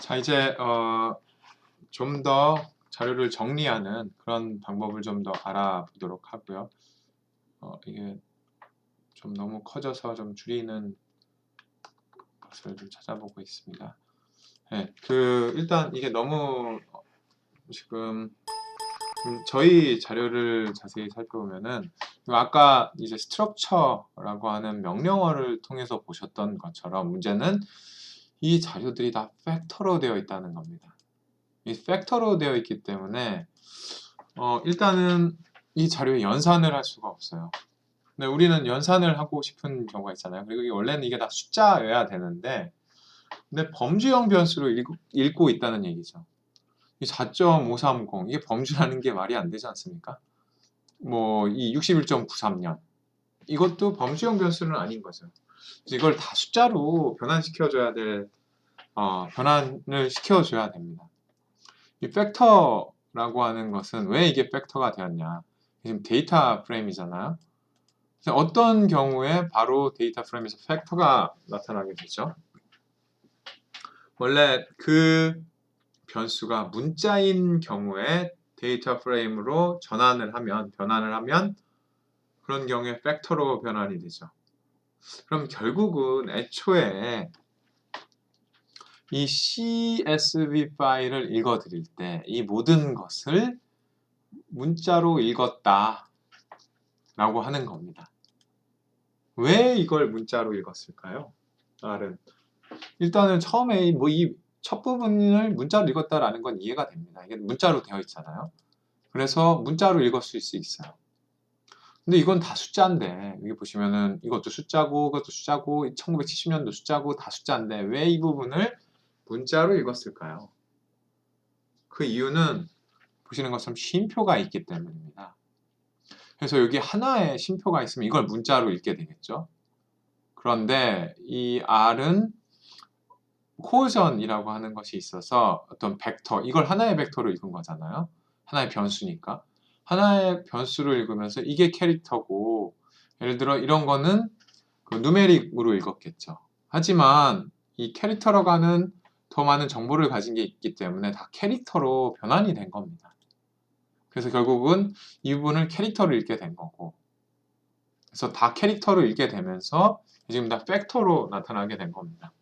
자, 이제 좀 더 자료를 정리하는 그런 방법을 좀 더 알아보도록 하고요. 이게 좀 너무 커져서 좀 줄이는 것을 좀 찾아보고 있습니다. 네, 일단 이게 너무 지금 저희 자료를 자세히 살펴보면은 아까 이제 스트럭처라고 하는 명령어를 통해서 보셨던 것처럼 문제는 이 자료들이 다 팩터로 되어 있다는 겁니다. 이 팩터로 되어 있기 때문에 일단은 이 자료에 연산을 할 수가 없어요. 근데 우리는 연산을 하고 싶은 경우가 있잖아요. 그리고 원래는 이게 다 숫자여야 되는데 근데 범주형 변수로 읽고 있다는 얘기죠. 이 4.530 이게 범주라는 게 말이 안 되지 않습니까? 뭐 이 61.93년 이것도 범주형 변수는 아닌 거죠. 이걸 다 숫자로 변환시켜줘야 될 변환을 시켜줘야 됩니다. 이 팩터라고 하는 것은 왜 이게 팩터가 되었냐? 지금 데이터 프레임이잖아요. 그래서 어떤 경우에 바로 데이터 프레임에서 팩터가 나타나게 되죠? 원래 그 변수가 문자인 경우에 데이터 프레임으로 변환을 하면 그런 경우에 팩터로 변환이 되죠. 그럼 결국은 애초에 이 CSV 파일을 읽어드릴 때 이 모든 것을 문자로 읽었다 라고 하는 겁니다. 왜 이걸 문자로 읽었을까요? R은 일단은 처음에 뭐 이 첫 부분을 문자로 읽었다라는 건 이해가 됩니다. 이게 문자로 되어 있잖아요. 그래서 문자로 읽었을 수 있어요. 근데 이건 다 숫자인데 여기 보시면은 이것도 숫자고 그것도 숫자고 1970년도 숫자고 다 숫자인데 왜 이 부분을 문자로 읽었을까요? 그 이유는 보시는 것처럼 쉼표가 있기 때문입니다. 그래서 여기 하나의 쉼표가 있으면 이걸 문자로 읽게 되겠죠. 그런데 이 R은 코어전이라고 하는 것이 있어서 어떤 벡터, 이걸 하나의 벡터로 읽은 거잖아요. 하나의 변수니까. 하나의 변수를 읽으면서 이게 캐릭터고 예를 들어 이런 거는 그 누메릭으로 읽었겠죠. 하지만 이 캐릭터라고 하는 더 많은 정보를 가진 게 있기 때문에 다 캐릭터로 변환이 된 겁니다. 그래서 결국은 이 부분을 캐릭터로 읽게 된 거고 그래서 다 캐릭터로 읽게 되면서 지금 다 팩터로 나타나게 된 겁니다.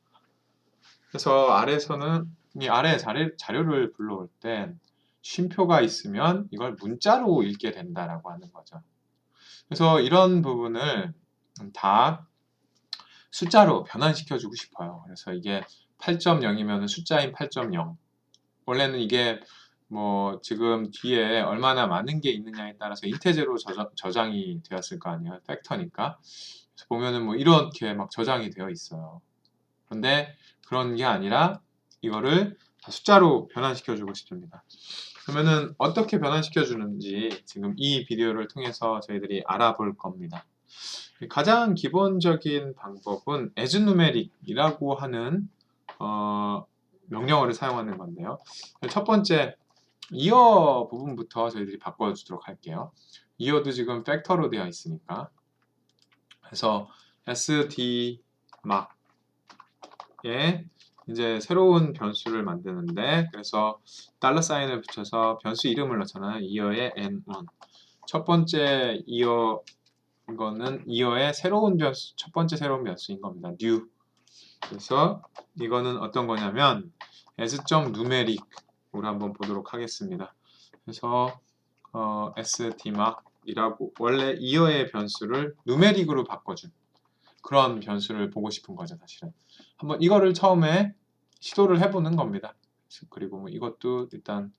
그래서 아래에서는 이 아래 자료를 불러올 땐 쉼표가 있으면 이걸 문자로 읽게 된다라고 하는 거죠. 그래서 이런 부분을 다 숫자로 변환시켜 주고 싶어요. 그래서 이게 8.0이면 숫자인 8.0. 원래는 이게 뭐 지금 뒤에 얼마나 많은 게 있느냐에 따라서 인테저로 저장이 되었을 거 아니에요. 팩터니까. 그래서 보면은 뭐 이렇게 막 저장이 되어 있어요. 그런데 그런 게 아니라 이거를 숫자로 변환시켜 주고 싶습니다. 그러면은 어떻게 변환시켜 주는지 지금 이 비디오를 통해서 저희들이 알아볼 겁니다. 가장 기본적인 방법은 asNumeric이라고 하는 명령어를 사용하는 건데요. 첫 번째 이어 부분부터 저희들이 바꿔주도록 할게요. 이어도 지금 팩터로 되어 있으니까 그래서 sdmark에 이제 새로운 변수를 만드는데 그래서 달러 사인을 붙여서 변수 이름을 넣잖아요. 이어의 n1 첫 번째 이어 이거는 이어의 새로운 변수 첫 번째 새로운 변수인 겁니다. new 그래서 이거는 어떤 거냐면 as.numeric으로 한번 보도록 하겠습니다. 그래서 sdmark이라고 원래 이어의 변수를 numeric으로 바꿔준 그런 변수를 보고 싶은 거죠, 사실은. 한번 이거를 처음에 시도를 해보는 겁니다. 그리고 뭐 이것도 일단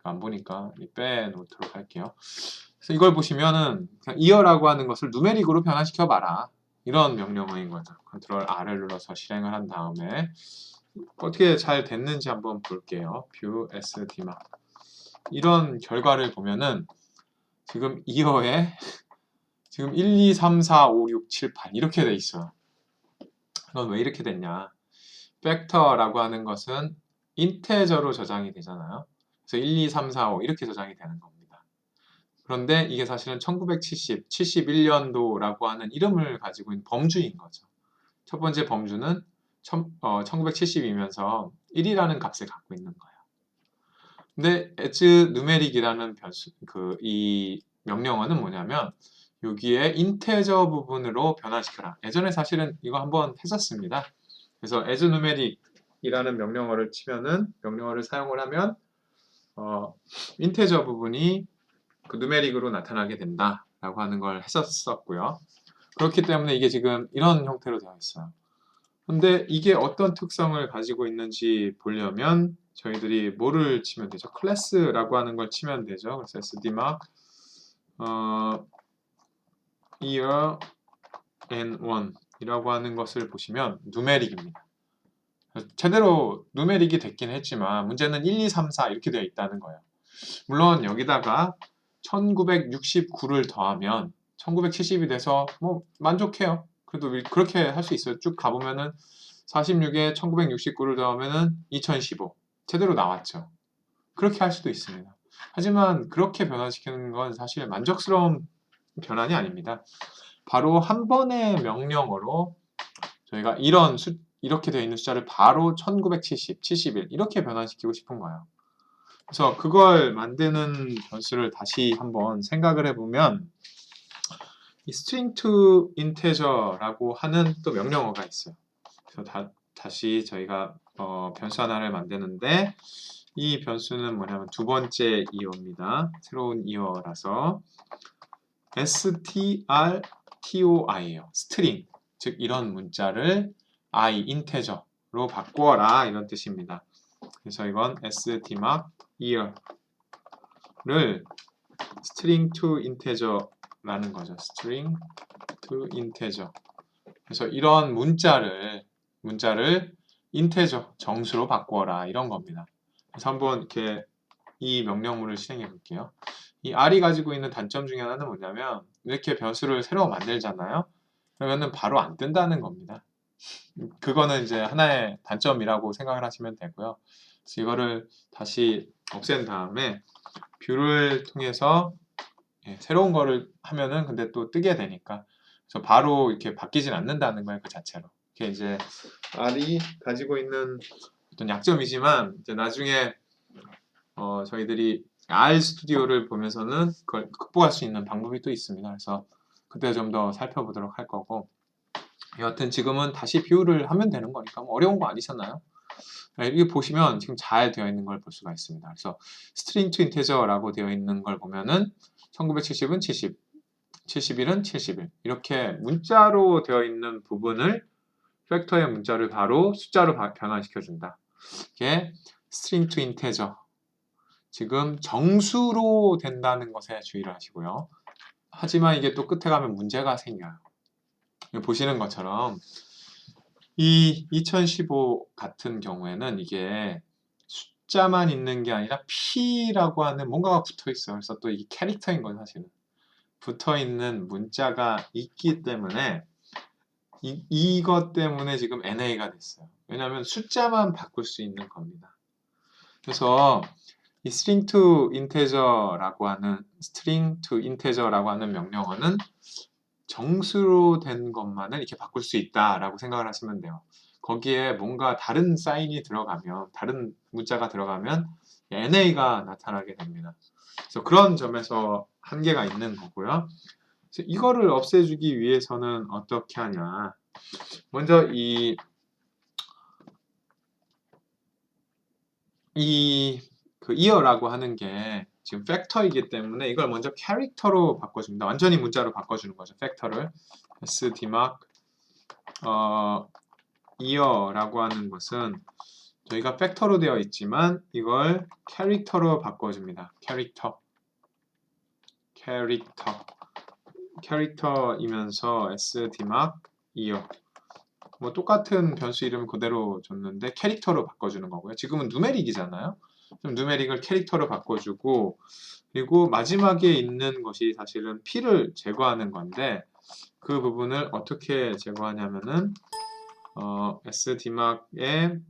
안 보니까 빼놓도록 할게요. 그래서 이걸 보시면은 이어라고 하는 것을 누메릭으로 변환시켜 봐라. 이런 명령어인 거죠. 컨트롤 R을 눌러서 실행을 한 다음에 어떻게 잘 됐는지 한번 볼게요. view sdmark 이런 결과를 보면은 지금 이어에 지금 1, 2, 3, 4, 5, 6, 7, 8 이렇게 돼 있어요. 그럼 왜 이렇게 됐냐? 팩터라고 하는 것은 인테저로 저장이 되잖아요. 그래서 1, 2, 3, 4, 5 이렇게 저장이 되는 겁니다. 그런데 이게 사실은 1971년도라고 하는 이름을 가지고 있는 범주인 거죠. 첫 번째 범주는 1970이면서 1이라는 값을 갖고 있는 거예요. 근데 as numeric이라는 이 명령어는 뭐냐면 여기에 인테저 부분으로 변화시켜라. 예전에 사실은 이거 한번 했었습니다. 그래서 as numeric이라는 명령어를 사용을 하면 인테저 부분이 그 numeric으로 나타나게 된다라고 하는 걸 했었고요. 그렇기 때문에 이게 지금 이런 형태로 되어 있어요. 근데 이게 어떤 특성을 가지고 있는지 보려면 저희들이 뭐를 치면 되죠? 클래스라고 하는 걸 치면 되죠. 그래서 sdmark year n1 이라고 하는 것을 보시면 누메릭입니다. 제대로 누메릭이 됐긴 했지만 문제는 1, 2, 3, 4 이렇게 되어 있다는 거예요. 물론 여기다가 1969를 더하면 1970이 돼서 뭐 만족해요. 그래도 그렇게 할 수 있어요. 쭉 가보면은 46에 1969를 더하면은 2015 제대로 나왔죠. 그렇게 할 수도 있습니다. 하지만 그렇게 변환시키는 건 사실 만족스러운 변환이 아닙니다. 바로 한 번의 명령어로 저희가 이렇게 되어 있는 숫자를 바로 1970, 71 이렇게 변환시키고 싶은 거예요. 그래서 그걸 만드는 변수를 다시 한번 생각을 해보면 이 string to integer라고 하는 또 명령어가 있어요. 그래서 다시 저희가 변수 하나를 만드는데 이 변수는 뭐냐면 두 번째 이어입니다. 새로운 이어라서 strtoi예요. 스트링, 즉 이런 문자를 i, 인테저로 바꾸어라 이런 뜻입니다. 그래서 이건 stmark year를 string to integer라는 거죠. string to integer. 그래서 이런 문자를 인테저, 정수로 바꾸어라 이런 겁니다. 그래서 한번 이렇게 이 명령문을 실행해 볼게요. 이 R이 가지고 있는 단점 중에 하나는 뭐냐면 이렇게 변수를 새로 만들잖아요. 그러면은 바로 안 뜬다는 겁니다. 그거는 이제 하나의 단점이라고 생각을 하시면 되고요. 그래서 이거를 다시 없앤 다음에 뷰를 통해서 새로운 거를 하면은 근데 또 뜨게 되니까 그래서 바로 이렇게 바뀌진 않는다는 거예요. 그 자체로. 이게 이제 R이 가지고 있는 어떤 약점이지만 이제 나중에 저희들이 R 스튜디오를 보면서는 그걸 극복할 수 있는 방법이 또 있습니다. 그래서 그때 좀 더 살펴보도록 할 거고 여하튼 지금은 다시 비율을 하면 되는 거니까 뭐 어려운 거 아니잖아요. 여기 보시면 지금 잘 되어 있는 걸 볼 수가 있습니다. 그래서 string to integer라고 되어 있는 걸 보면은 1970은 70, 71은 71 이렇게 문자로 되어 있는 부분을 팩터의 문자를 바로 숫자로 변환시켜준다. 이게 string to integer 지금 정수로 된다는 것에 주의를 하시고요. 하지만 이게 또 끝에 가면 문제가 생겨요. 보시는 것처럼 이 2015 같은 경우에는 이게 숫자만 있는 게 아니라 P라고 하는 뭔가가 붙어 있어요. 그래서 또 이게 캐릭터인 건 사실은 붙어 있는 문자가 있기 때문에 이것 때문에 지금 NA가 됐어요. 왜냐하면 숫자만 바꿀 수 있는 겁니다. 그래서 이 string to integer라고 하는 명령어는 정수로 된 것만을 이렇게 바꿀 수 있다라고 생각을 하시면 돼요. 거기에 뭔가 다른 사인이 들어가면, 다른 문자가 들어가면 NA가 나타나게 됩니다. 그래서 그런 점에서 한계가 있는 거고요. 그래서 이거를 없애주기 위해서는 어떻게 하냐. 먼저 그 이어라고 하는 게 지금 팩터이기 때문에 이걸 먼저 캐릭터로 바꿔줍니다. 완전히 문자로 바꿔주는 거죠. 팩터를 sdmark 이어라고 하는 것은 저희가 팩터로 되어 있지만 이걸 캐릭터로 바꿔줍니다. 캐릭터이면서 sdmark 이어 뭐 똑같은 변수 이름 그대로 줬는데 캐릭터로 바꿔주는 거고요. 지금은 누메릭이잖아요. 좀 누메릭을 캐릭터로 바꿔주고 그리고 마지막에 있는 것이 사실은 P를 제거하는 건데 그 부분을 어떻게 제거하냐면은 sdmark의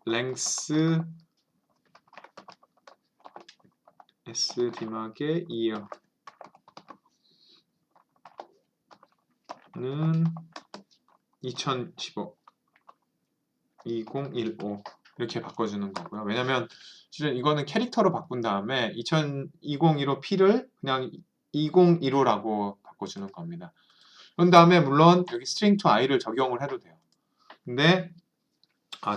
length sdmark의 year는 2015 2015 이렇게 바꿔주는 거고요. 왜냐면 실은 이거는 캐릭터로 바꾼 다음에 2015 P를 그냥 2015라고 바꿔주는 겁니다. 그런 다음에 물론 여기 string to i를 적용을 해도 돼요. 근데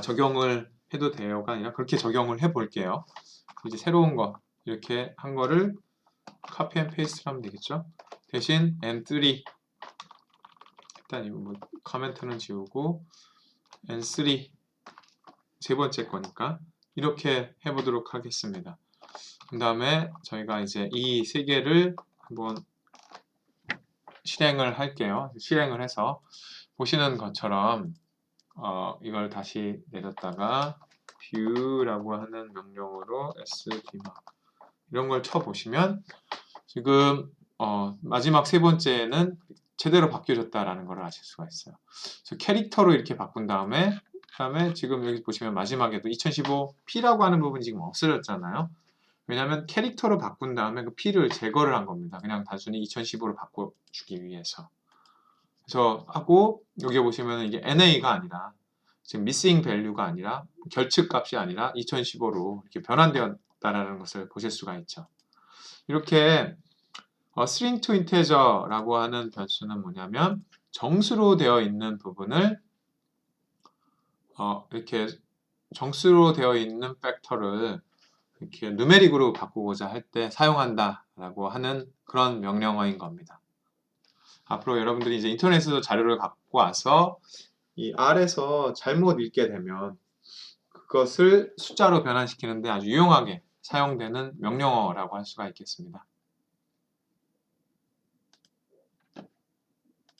적용을 해도 돼요가 아니라 그렇게 적용을 해 볼게요. 이제 새로운 거 이렇게 한 거를 copy and paste 하면 되겠죠. 대신 n3 일단 이거 뭐 커멘트는 지우고 n3 세 번째 거니까 이렇게 해보도록 하겠습니다. 그 다음에 저희가 이제 이 세 개를 한번 실행을 할게요. 실행을 해서 보시는 것처럼 이걸 다시 내렸다가 view라고 하는 명령어로 schema 이런 걸 쳐보시면 지금 마지막 세 번째는 제대로 바뀌어졌다라는 걸 아실 수가 있어요. 그래서 캐릭터로 이렇게 바꾼 다음에 지금 여기 보시면 마지막에도 2015 P라고 하는 부분이 지금 없어졌잖아요. 왜냐하면 캐릭터로 바꾼 다음에 그 P를 제거를 한 겁니다. 그냥 단순히 2015로 바꿔주기 위해서. 그래서 하고 여기 보시면 이게 NA가 아니라 지금 missing value가 아니라 결측 값이 아니라 2015로 이렇게 변환되었다라는 것을 보실 수가 있죠. 이렇게 string to integer라고 하는 변수는 뭐냐면 정수로 되어 있는 부분을 이렇게 정수로 되어 있는 팩터를 이렇게 누메릭으로 바꾸고자 할 때 사용한다라고 하는 그런 명령어인 겁니다. 앞으로 여러분들이 이제 인터넷에서 자료를 갖고 와서 이 R에서 잘못 읽게 되면 그것을 숫자로 변환시키는데 아주 유용하게 사용되는 명령어라고 할 수가 있겠습니다.